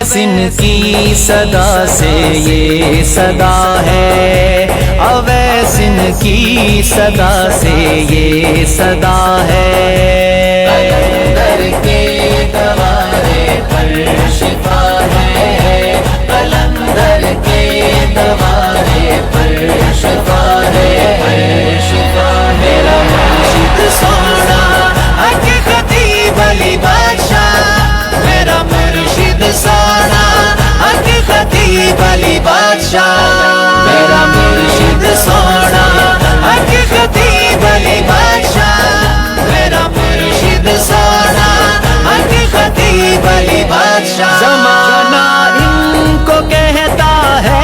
अवैसिन की सदा से ये सदा है, अवैसिन की सदा से ये सदा है। कलंदर के दवारे पर शिफा है, कलंदर के दवारे पर शिफा है, शिफा मेरा मुर्शिद सोना हक खतीब अली बादशाह, मेरा मुर्शिद सोना हक खतीब अली बादशाह, मेरा मुर्शिद सोना हक खतीब अली बादशाह, मेरा मुर्शिद सोना हक खतीब अली बादशाह। ज़माना इनको कहता है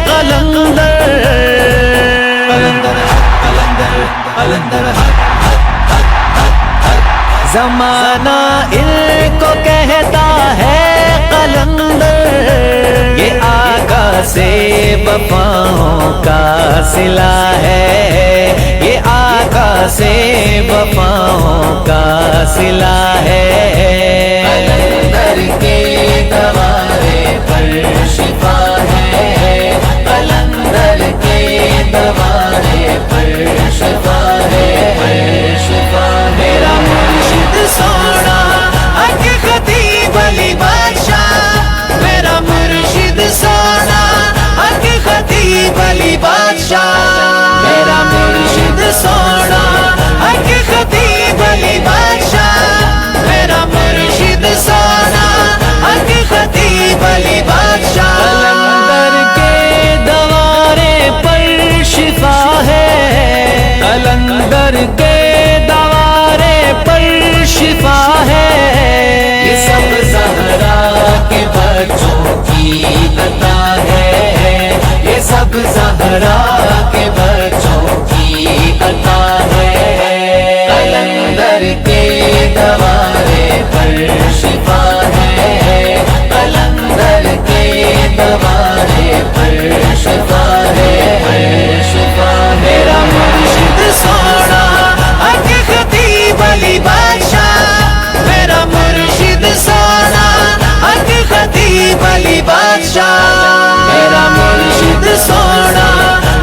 कलंदर, कलंदर कलंदर कलंदर, ज़माना इनको कहता है कलंदर, ये आका से वफाओं का सिला है, ये आका से वफाओं का सिला है। कलंदर के दवारे पर शिफा है, कलंदर के दवारे पर शिफा है, शिफा मेरा मुर्शिद सोना हक खतीब अली बादशाह, मेरा मुर्शिद सोना हक खतीब अली बादशाह, मेरा मुर्शिद सोना हक खतीब अली बादशाह, मेरा मुर्शिद सोना हक खतीब अली बादशाह। कलंदर के दवारे पर शिफा है, कलंदर के दवारे पर शिफा है, ये सब ज़हरा के बच्चों की अता है, ये सब ज़हरा के बच्चों की अता है। कलंदर के दवारे पर शिफा है, कलंदर के दवारे पर शिफा है, शिफा मेरा मुर्शिद सोना हक खतीब अली बादशाह, मेरा मुर्शिद सोना हक खतीब अली बादशाह, मेरा मुर्शिद सोना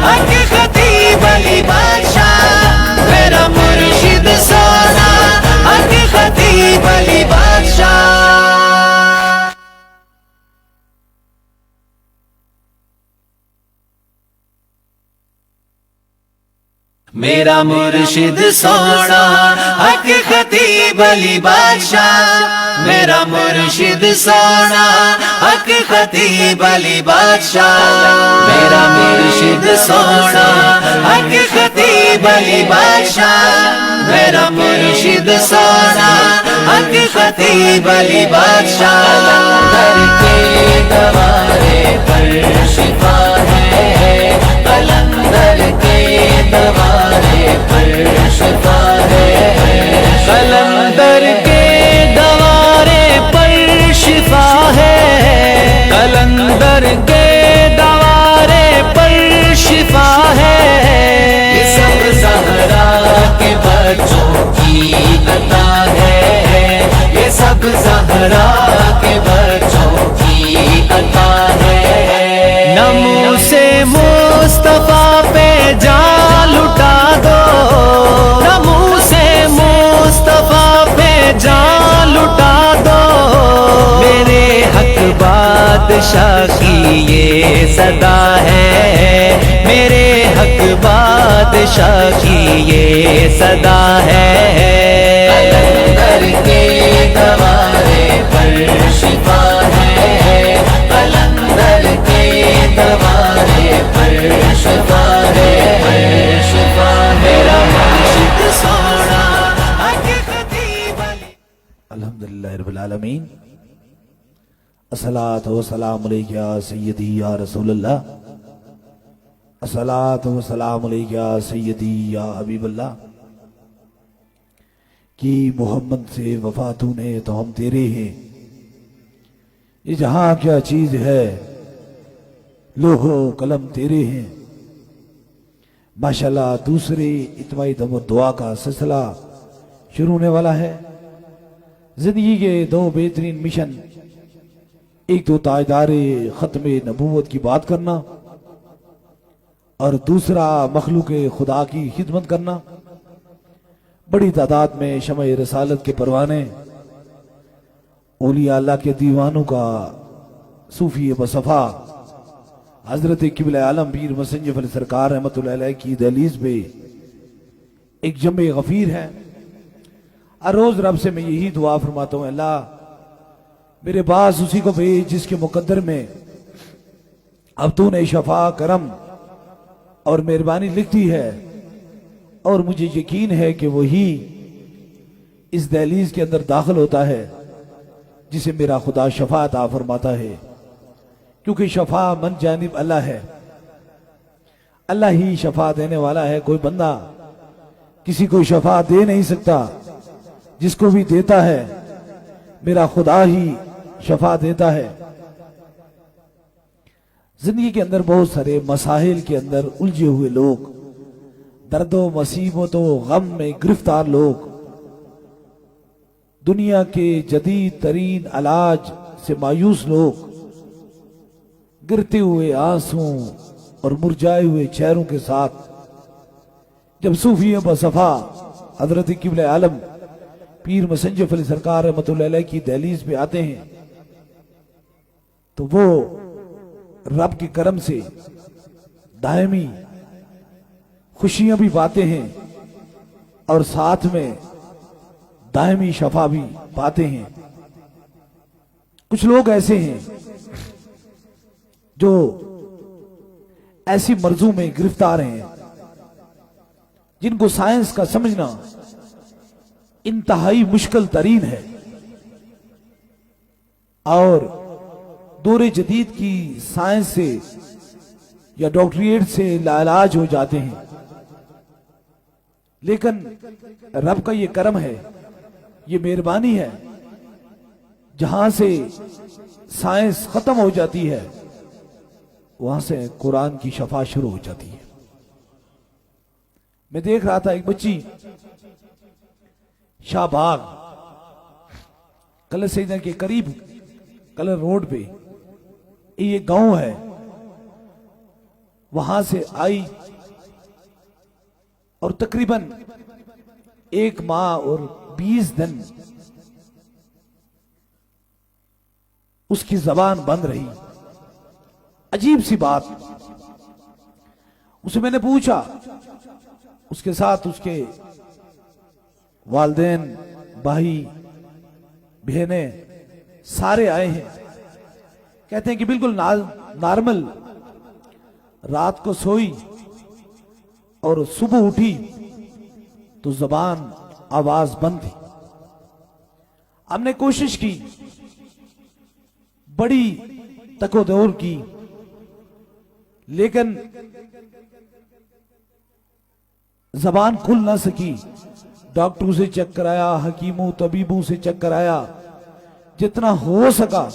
हक खतीब अली बादशाह, मेरा मुर्शिद सोना हक खतीब अली बादशाह। मेरा मुर्शिद सोना हक खतीब अली बादशाह, मेरा मुर्शिद सोना हक खतीब अली बादशाह, मेरा मुर्शिद सोना हक खतीब अली बादशाह, मेरा मुर्शिद सोना हक खतीब अली बादशाह। कलंदर के दवारे पर शिफा है, कलंदर के दवारे पर शिफा है, कलंदर के दवारे पर शिफा है, कलंदर के दवारे पर शिफा है, ये सब ज़हरा के बच्चों की अता है, ये सब ज़हरा के बच्चों की अता है। नमो से मुस्तफा पे जान लुटा दो, नमो से मुस्तफा पे जान लुटा दो, मेरे हक बादशाह की ये सदा है, मेरे हक बादशाह की ये सदा है। कलंदर के दवारे पर शिफा है, कलंदर के दवारे पर शिफा है, शिफा मेरा मुर्शिद सोना हक खतीब अली। अल्हम्दुलिल्लाह रब्बिल आलमीन, अस्सलातु वस्सलामु अलैका या सय्यदी या रसूलल्लाह, अस्सलातु वस्सलामु अलैका या सय्यदी या हबीबल्लाह। कि मोहम्मद से वफा तूने तो हम तेरे हैं, ये जहां क्या चीज है लोहो कलम तेरे हैं। माशाल्लाह दूसरे इत्माई दम दुआ का सिलसिला शुरू होने वाला है। जिंदगी के दो बेहतरीन मिशन एक तो ताजदारे ख़त्म नबूवत की बात करना और दूसरा मखलूक खुदा की खिदमत करना। बड़ी तादाद में शमए रसालत के परवाने औलिया अल्लाह के दीवानों का सूफी बसफा हजरत किबला आलम पीर मसंजफ अली सरकार रहमतुल्लाह अलैह की दहलीज पे एक जमे गफीर है। हर रोज रब से मैं यही दुआ फरमाता हूँ, अल्लाह मेरे पास उसी को भेज जिसके मुकद्दर में अब तूने शफा करम और मेहरबानी लिखती है, और मुझे यकीन है कि वही इस दहलीज के अंदर दाखिल होता है जिसे मेरा खुदा शफा अता फरमाता है, क्योंकि शफा मन जानिब अल्लाह है। अल्लाह ही शफा देने वाला है, कोई बंदा किसी को शफा दे नहीं सकता। जिसको भी देता है मेरा खुदा ही शफा देता है। जिंदगी के अंदर बहुत सारे मसाइल के अंदर उलझे हुए लोग, दर्दों मुसीबतों गम में गिरफ्तार लोग, दुनिया के जदीद तरीन इलाज से मायूस लोग, गिरते हुए आंसुओं और मुरझाए हुए चेहरों के साथ जब सूफी बसफा हजरत किबला आलम पीर मसंजफ अली सरकार रहमतुल्लाह अलैह की दहलीज पे आते हैं, तो वो रब के करम से दायमी खुशियां भी पाते हैं और साथ में दायमी शफा भी पाते हैं। कुछ लोग ऐसे हैं जो ऐसी मर्जों में गिरफ्तार हैं जिनको साइंस का समझना इंतहाई मुश्किल तरीन है और दौरे जदीद की साइंस से या डॉक्टरेट से लाइलाज हो जाते हैं। लेकिन रब का ये करम है, ये मेहरबानी है, जहां से साइंस खत्म हो जाती है वहां से कुरान की शफा शुरू हो जाती है। मैं देख रहा था एक बच्ची शाहबाग कलर सैदा के करीब कलर रोड पे ये गांव है, वहां से आई और तकरीबन 1 माह और 20 दिन उसकी जबान बंद रही। अजीब सी बात। उसे मैंने पूछा, उसके साथ उसके वालिदैन भाई बहनें सारे आए हैं। कहते हैं कि बिल्कुल नॉर्मल रात को सोई और सुबह उठी तो जबान आवाज बंद थी। हमने कोशिश की, बड़ी तकोदौर की, लेकिन जबान खुल ना सकी। डॉक्टरों से चेक कराया, हकीमों तबीबों से चेक कराया, जितना हो सका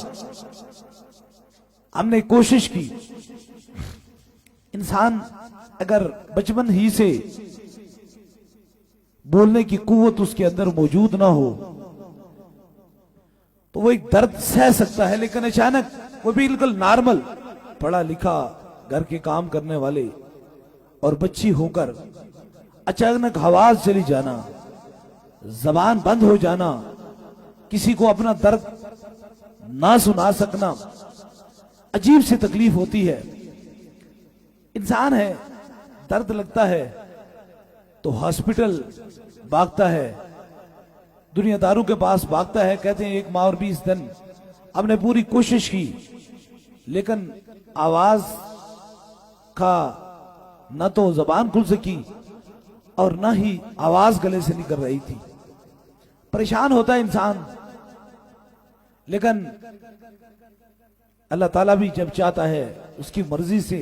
हमने कोशिश की। इंसान अगर बचपन ही से बोलने की कुव्वत उसके अंदर मौजूद ना हो तो वो एक दर्द सह सकता है, लेकिन अचानक वो बिल्कुल नॉर्मल पढ़ा लिखा घर के काम करने वाले और बच्ची होकर अचानक आवाज चली जाना, जबान बंद हो जाना, किसी को अपना दर्द ना सुना सकना, अजीब सी तकलीफ होती है। इंसान है, दर्द लगता है तो हॉस्पिटल भागता है, दुनियादारों के पास भागता है। कहते हैं 1 माह और 20 दिन हमने पूरी कोशिश की, लेकिन आवाज का न तो जबान खुल सकी और न ही आवाज गले से निकल रही थी। परेशान होता है इंसान, लेकिन अल्लाह ताला भी जब चाहता है उसकी मर्जी से,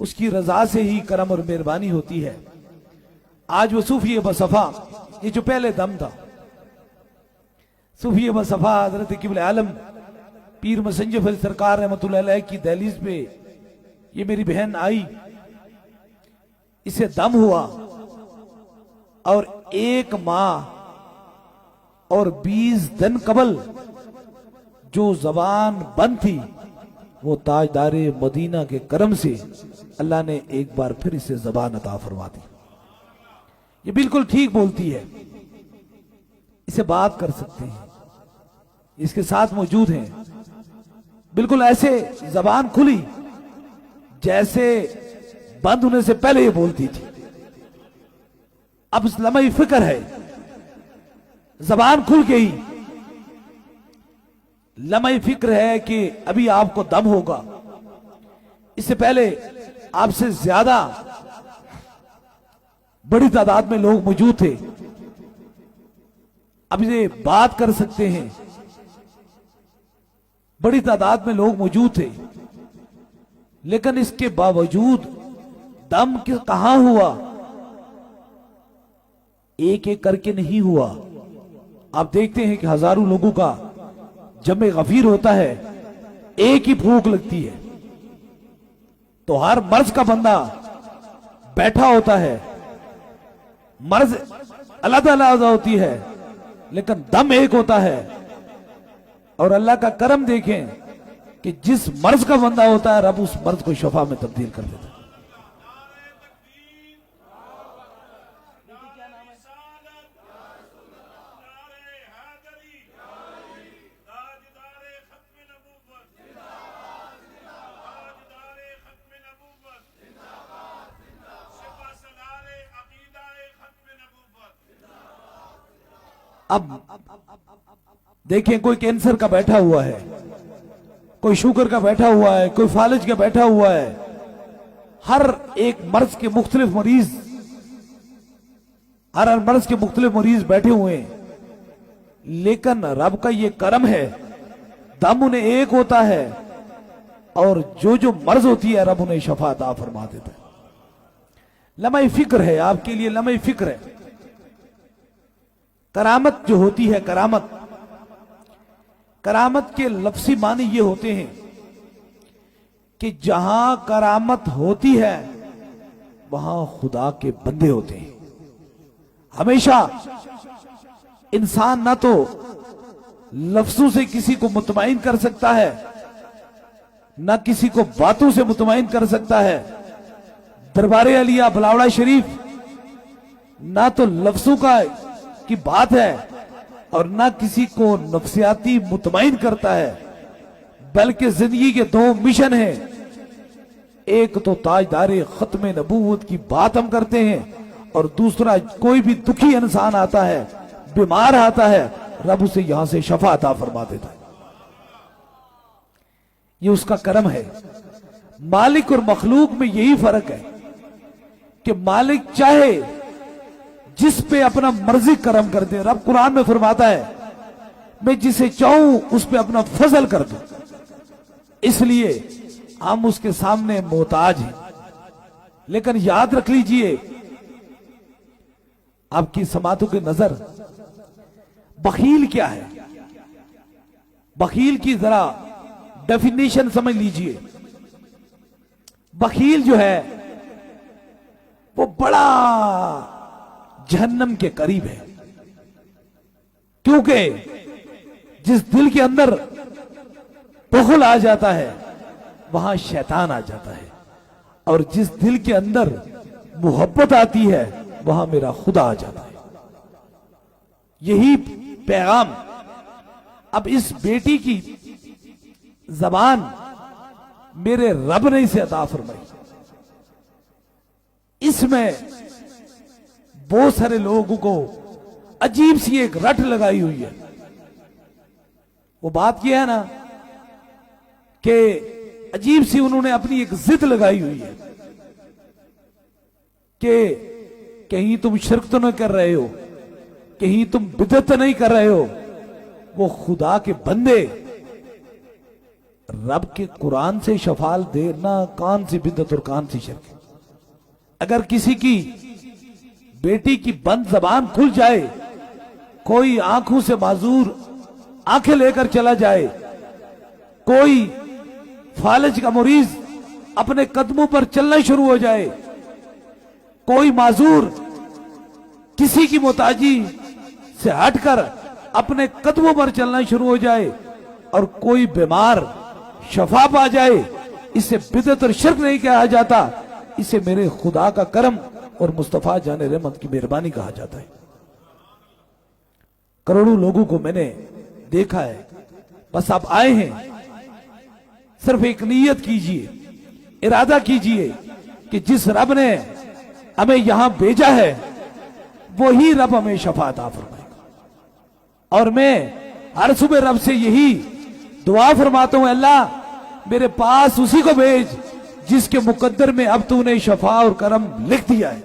उसकी रजा से ही करम और मेहरबानी होती है। आज वो सूफी बसफा, ये जो पहले दम था, सूफी बसफा हजरत किबला आलम पीर मसंजफ अली सरकार रहमतुल्लाह अलैह की दहलीज पे ये मेरी बहन आई, इसे दम हुआ और 1 माह और 20 दिन कबल जो जबान बंद थी वो ताजदारे मदीना के करम से अल्लाह ने एक बार फिर इसे जबान अता फरमा दी। ये बिल्कुल ठीक बोलती है, इसे बात कर सकते हैं, इसके साथ मौजूद हैं। बिल्कुल ऐसे जबान खुली जैसे बंद होने से पहले ये बोलती थी। अब लम्हे फिक्र है, जबान खुल गई, लम्हे फिक्र है कि अभी आपको दम होगा। इससे पहले आपसे ज्यादा बड़ी तादाद में लोग मौजूद थे, अब ये बात कर सकते हैं। बड़ी तादाद में लोग मौजूद थे, लेकिन इसके बावजूद दम कहां हुआ? एक एक करके नहीं हुआ। आप देखते हैं कि हजारों लोगों का जमे गफीर होता है, एक ही फूंक लगती है तो हर मर्ज का बंदा बैठा होता है, मर्ज अलग अलग होती है लेकिन दम एक होता है। और अल्लाह का करम देखें कि जिस मर्ज का बंदा होता है रब उस मर्ज को शफा में तब्दील कर देता है। अब देखें, कोई कैंसर का बैठा हुआ है, कोई शुगर का बैठा हुआ है, कोई फालिज का बैठा हुआ है। हर एक मर्ज के मुख्तलिफ मरीज, हर मर्ज के मुख्तलिफ मरीज बैठे हुए हैं, लेकिन रब का ये करम है, दम उन्हें एक होता है और जो जो मर्ज होती है रब उन्हें शफा अता फरमा देता है। लम्हे फिक्र है आपके लिए, लम्हे फिक्र है। करामत जो होती है, करामत, करामत के लफ्सी मानी ये होते हैं कि जहां करामत होती है वहां खुदा के बंदे होते हैं। हमेशा इंसान ना तो लफ्जों से किसी को मुतमईन कर सकता है, ना किसी को बातों से मुतमईन कर सकता है। दरबारे अलिया बलावड़ा शरीफ ना तो लफ्जों की बात है और ना किसी को नफ्सियाती मुतमईन करता है, बल्कि जिंदगी के दो मिशन हैं। एक तो ताजदारे खत्म नबूवत की बात हम करते हैं और दूसरा कोई भी दुखी इंसान आता है, बीमार आता है, रब उसे यहां से शफा अता फरमा देता है। ये उसका करम है। मालिक और मखलूक में यही फर्क है कि मालिक चाहे जिस पे अपना मर्जी करम कर दे। रब कुरान में फरमाता है मैं जिसे चाहूं उस पे अपना फजल कर दूं, इसलिए हम उसके सामने मोहताज हैं। लेकिन याद रख लीजिए, आपकी समातों की नजर, बखील क्या है? बखील की जरा डेफिनेशन समझ लीजिए। बखील जो है वो बड़ा जहन्नम के करीब है, क्योंकि जिस दिल के अंदर बुखल आ जाता है वहां शैतान आ जाता है, और जिस दिल के अंदर मोहब्बत आती है वहां मेरा खुदा आ जाता है। यही पैगाम अब इस बेटी की जबान मेरे रब ने इसे अता फरमाई। इसमें बहुत सारे लोगों को अजीब सी एक रट लगाई हुई है। वो बात यह है ना कि अजीब सी उन्होंने अपनी एक जिद लगाई हुई है कि कहीं तुम शिरक तो नहीं कर रहे हो, कहीं तुम बिदअत तो नहीं कर रहे हो। वो खुदा के बंदे रब के कुरान से शफाल देना कौन सी बिदअत और कौन सी शिरक? अगर किसी की बेटी की बंद जबान खुल जाए, कोई आंखों से माजूर आंखें लेकर चला जाए, कोई फालिज का मरीज अपने कदमों पर चलना शुरू हो जाए, कोई माजूर किसी की मोहताजी से हटकर अपने कदमों पर चलना शुरू हो जाए और कोई बीमार शफा पा जाए, इसे बिदअत और शिर्क नहीं कहा जाता, इसे मेरे खुदा का करम और मुस्तफा जाने रहमत की मेहरबानी कहा जाता है। करोड़ों लोगों को मैंने देखा है, बस आप आए हैं, सिर्फ एक नीयत कीजिए, इरादा कीजिए कि जिस रब ने हमें यहां भेजा है वही रब हमें शफा अता फरमाएगा। और मैं हर सुबह रब से यही दुआ फरमाता हूं, अल्लाह मेरे पास उसी को भेज जिसके मुकद्दर में अब तूने शफा और करम लिख दिया है।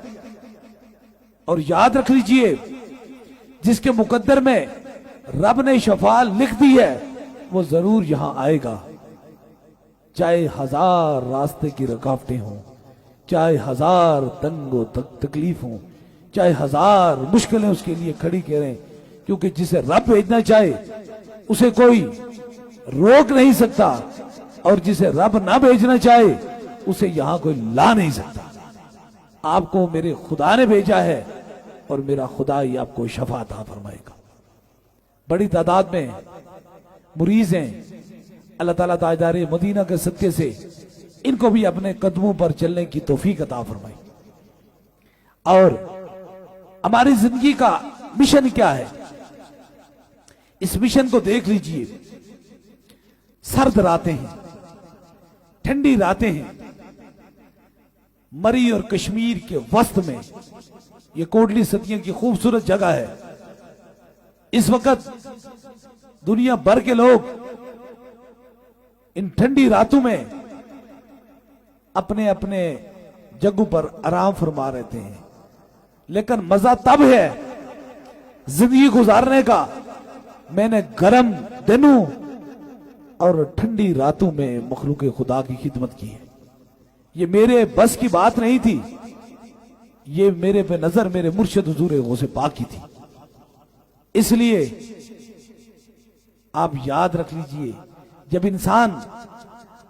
और याद रख लीजिए, जिसके मुकद्दर में रब ने शफा लिख दी है वो जरूर यहां आएगा, चाहे हजार रास्ते की रुकावटें हों, चाहे हजार तंगो तकलीफ हों, चाहे हजार मुश्किलें उसके लिए खड़ी करें, क्योंकि जिसे रब भेजना चाहे उसे कोई रोक नहीं सकता, और जिसे रब ना भेजना चाहे उसे यहां कोई ला नहीं सकता। आपको मेरे खुदा ने भेजा है और मेरा खुदा ही आपको शफा अता फरमाएगा। बड़ी तादाद में मुरीज हैं, अल्लाह ताला ताजदारे मदीना के सदके से इनको भी अपने कदमों पर चलने की तौफीक अता फरमाई। और हमारी जिंदगी का मिशन क्या है, इस मिशन को देख लीजिए। सर्द रातें हैं, ठंडी रातें हैं, मरी और कश्मीर के वस्त में यह कोटली सदियों की खूबसूरत जगह है। इस वक्त दुनिया भर के लोग इन ठंडी रातों में अपने अपने जगहों पर आराम फरमा रहते हैं, लेकिन मजा तब है जिंदगी गुजारने का, मैंने गर्म दिनों और ठंडी रातों में मखलूक खुदा की खिदमत की है। ये मेरे बस की बात नहीं थी, ये मेरे पे नजर मेरे मुर्शिद हुजूर गौसे पाक की थी। इसलिए आप याद रख लीजिए, जब इंसान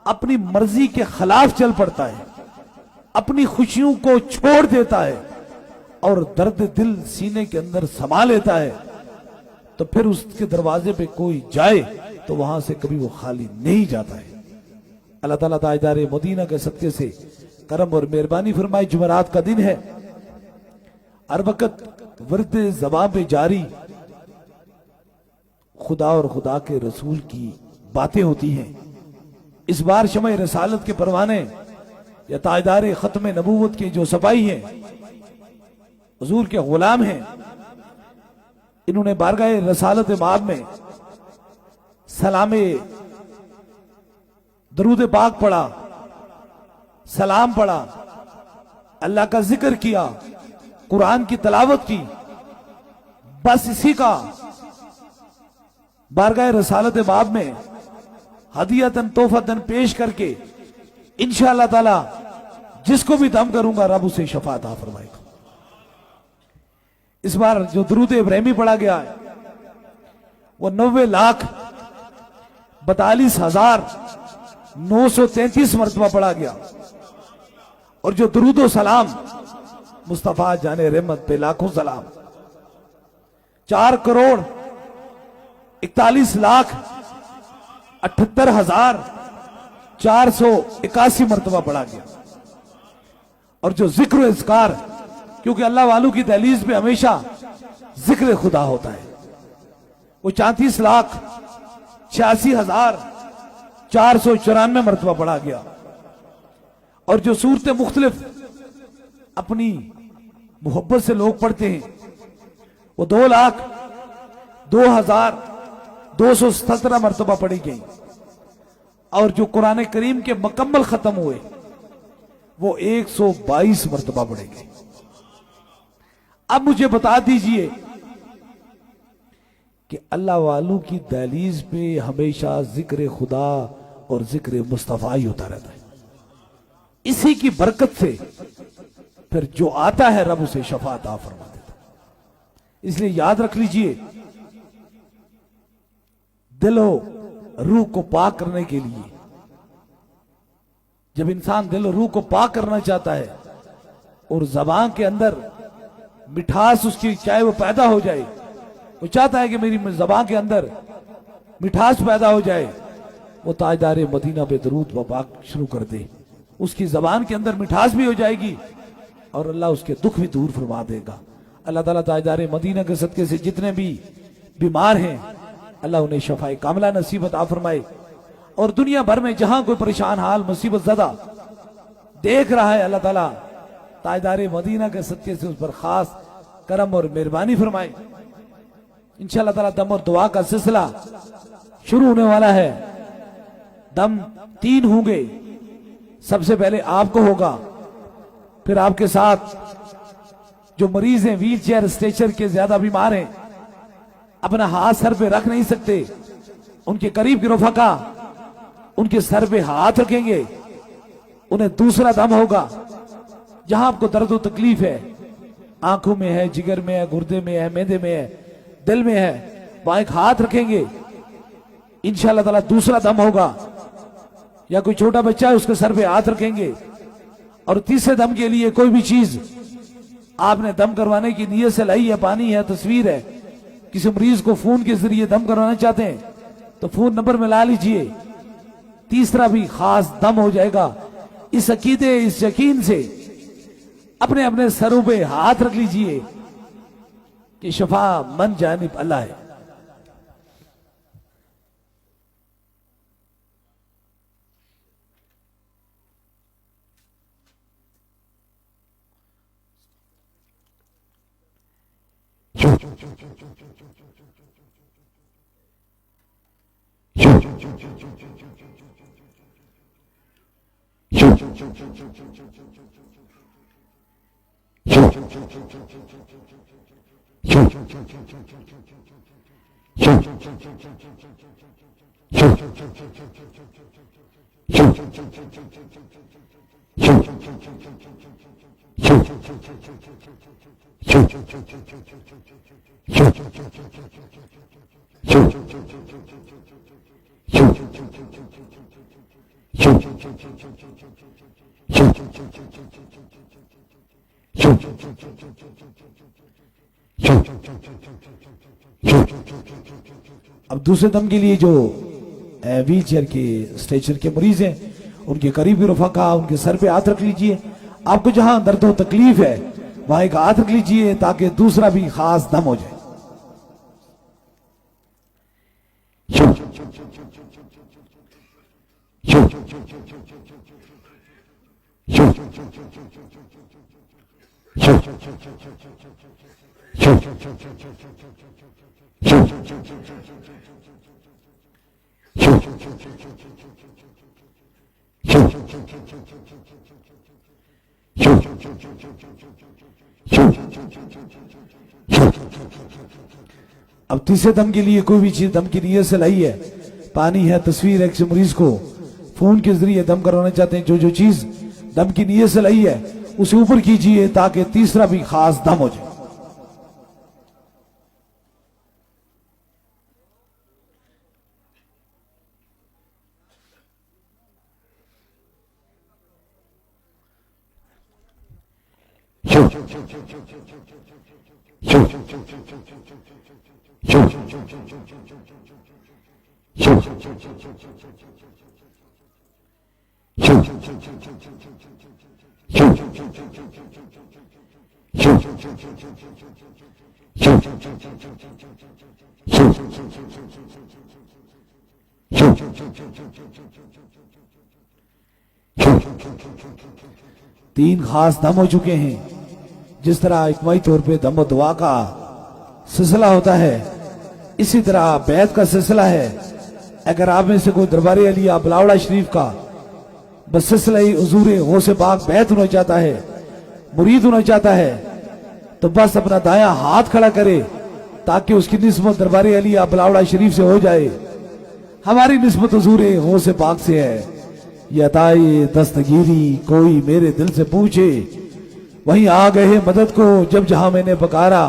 अपनी मर्जी के खिलाफ चल पड़ता है, अपनी खुशियों को छोड़ देता है और दर्द दिल सीने के अंदर समा लेता है, तो फिर उसके दरवाजे पे कोई जाए तो वहां से कभी वो खाली नहीं जाता है। अल्लाह ताला ताजदारे मदीना के सदके से करम और मेहरबानी फरमाए। जुमेरात का दिन है, हर वक्त वर्द ज़बां पे जारी खुदा और खुदा के रसूल की बातें होती हैं। इस बार शमए रसालत के परवाने या ताजदारे खत्म नबूवत के जो सपाही हैं, हुजूर के गुलाम हैं, इन्होंने बारगाह रसालत माब में सलामे दरूद पाक पढ़ा, सलाम पढ़ा, अल्लाह का जिक्र किया, कुरान की तलावत की। बस इसी का बारगाह रसालत बाब में हदियतन तोहफतन पेश करके इंशाअल्लाह ताला जिसको भी दम करूंगा रब उसे शफा अता फरमाएगा। इस बार जो दुरूद इब्राहिमी पढ़ा गया है वो 90,42,933 मरतबा पढ़ा गया, और जो दुरूद सलाम मुस्तफा जाने रहमत पे लाखों सलाम 4,41,78,481 मरतबा पढ़ा गया। और जो जिक्र इज़कार, क्योंकि अल्लाह वालों की दहलीज पे हमेशा जिक्र खुदा होता है, वो 34,86,494 मरतबा पढ़ा गया। और जो सूरतें मुख्तलिफ अपनी मोहब्बत से लोग पढ़ते हैं वो 2,02,217 मरतबा पढ़ी गई। और जो कुरान करीम के मुकम्मल खत्म हुए वो 122 मरतबा पढ़े गए। अब मुझे बता दीजिए कि अल्लाह वालों की दहलीज पे हमेशा जिक्र खुदा और जिक्र मुस्तफा ही होता रहता है। इसी की बरकत से फिर जो आता है रब उसे शफा अता फरमा देता है। इसलिए याद रख लीजिए, दिलो रूह को पाक करने के लिए, जब इंसान दिल और रूह को पाक करना चाहता है और ज़बान के अंदर मिठास उसकी चाहे वो पैदा हो जाए, वो चाहता है कि मेरी ज़बान के अंदर मिठास पैदा हो जाए, वो ताजदार मदीना पे दरूद व पाक शुरू कर दे, उसकी जबान के अंदर मिठास भी हो जाएगी और अल्लाह उसके दुख भी दूर फरमा देगा। अल्लाह ताला ताजदार मदीना के सदके से जितने भी बीमार हैं अल्लाह उन्हें शफाए कामिला नसीब अता फरमाए। और दुनिया भर में जहां कोई परेशान हाल मुसीबत ज़दा देख रहा है, अल्लाह ताला ताजदार मदीना के सदके से उस पर खास करम और मेहरबानी फरमाए। इंशाअल्लाह ताला दम और दुआ का सिलसिला शुरू होने वाला है। दम 3 होंगे, सबसे पहले आपको होगा, फिर आपके साथ जो मरीज हैं, व्हील चेयर स्ट्रेचर के ज्यादा बीमार हैं, अपना हाथ सर पे रख नहीं सकते, उनके करीब के रफका उनके सर पे हाथ रखेंगे, उन्हें दूसरा दम होगा। जहां आपको दर्द और तकलीफ है, आंखों में है, जिगर में है, गुर्दे में है, मैदे में है, दिल में है, वहां एक हाथ रखेंगे, इंशाअल्लाह ताला दूसरा दम होगा। या कोई छोटा बच्चा है उसके सर पे हाथ रखेंगे। और तीसरे दम के लिए कोई भी चीज आपने दम करवाने की नीयत से लाई है, पानी है, तस्वीर है, किसी मरीज को फोन के जरिए दम करवाना चाहते हैं तो फोन नंबर में ला लीजिए, तीसरा भी खास दम हो जाएगा। इस अकीदे, इस यकीन से अपने अपने सरों पे हाथ रख लीजिए कि शफा मन जानिब अल्लाह है। अब दूसरे दम के लिए जो व्हील चेयर के स्ट्रेचर के मरीज हैं, उनके करीबी रफका उनके सर पे हाथ रख लीजिए। आपको जहां दर्द हो तकलीफ है वहां एक हाथ रख लीजिए ताकि दूसरा भी खास दम हो जाए। अब तीसरे दम के लिए कोई भी चीज दम की नीयत से लाई है, पानी है, तस्वीर है, किसी मरीज को फोन के जरिए दम करवाना चाहते हैं, जो चीज दम की नीयत से लाई है उसे ऊपर कीजिए ताकि तीसरा भी खास दम हो जाए। तीन खास दम हो चुके हैं। जिस तरह इकमाई तौर पे दम दुआ का सिलसिला होता है, इसी तरह बैत का सिलसिला है। अगर आप में से कोई दरबार अलिया बिलावड़ा शरीफ का बस सिलसिला हुजूर गौसे पाक बैत होना चाहता है, मुरीद होना चाहता है, तो बस अपना दाया हाथ खड़ा करे ताकि उसकी निस्बत दरबार अलिया बिलावड़ा शरीफ से हो जाए। हमारी निस्बत हुजूर गौसे पाक से है। ये अताए दस्तगीरी कोई मेरे दिल से पूछे, वहीं आ गए मदद को जब जहां मैंने पकारा।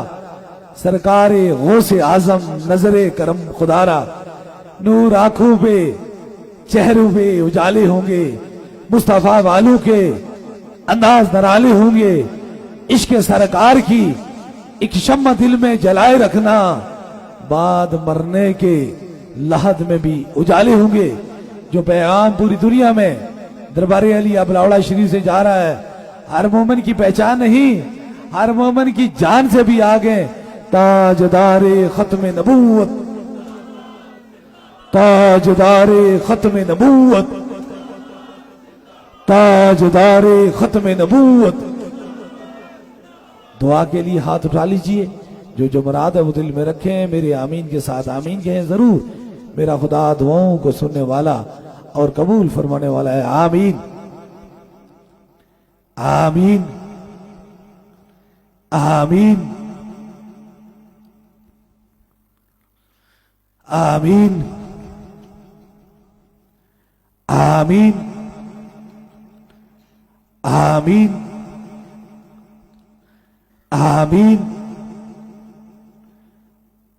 सरकार गौसे आजम नजरे करम खुदारा, नूर आंखों पे चेहरों पे उजाले होंगे, मुस्तफा वालों के अंदाज नराले होंगे। इश्क सरकार की एक शम्मा दिल में जलाए रखना, बाद मरने के lahad में भी उजाले होंगे। जो पैगाम पूरी दुनिया में दरबार अली अबलावड़ा शरीफ से जा रहा है, हर मोमिन की पहचान नहीं, हर मोमिन की जान से भी आगे। ताजदारे खत्म नबूवत, ताजदारे खत्म नबूवत, ताजदारे खत्म नबूवत। दुआ के लिए हाथ उठा लीजिए, जो मुराद है वो दिल में रखें। मेरे आमीन के साथ आमीन कहें जरूर। मेरा खुदा दुआओं को सुनने वाला और कबूल फरमाने वाला है। आमीन आमीन आमीन आमीन आमीन आमीन आमीन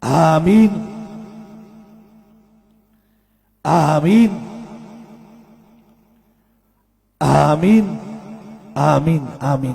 आमीन आमीन आमीन आमीन आमीन।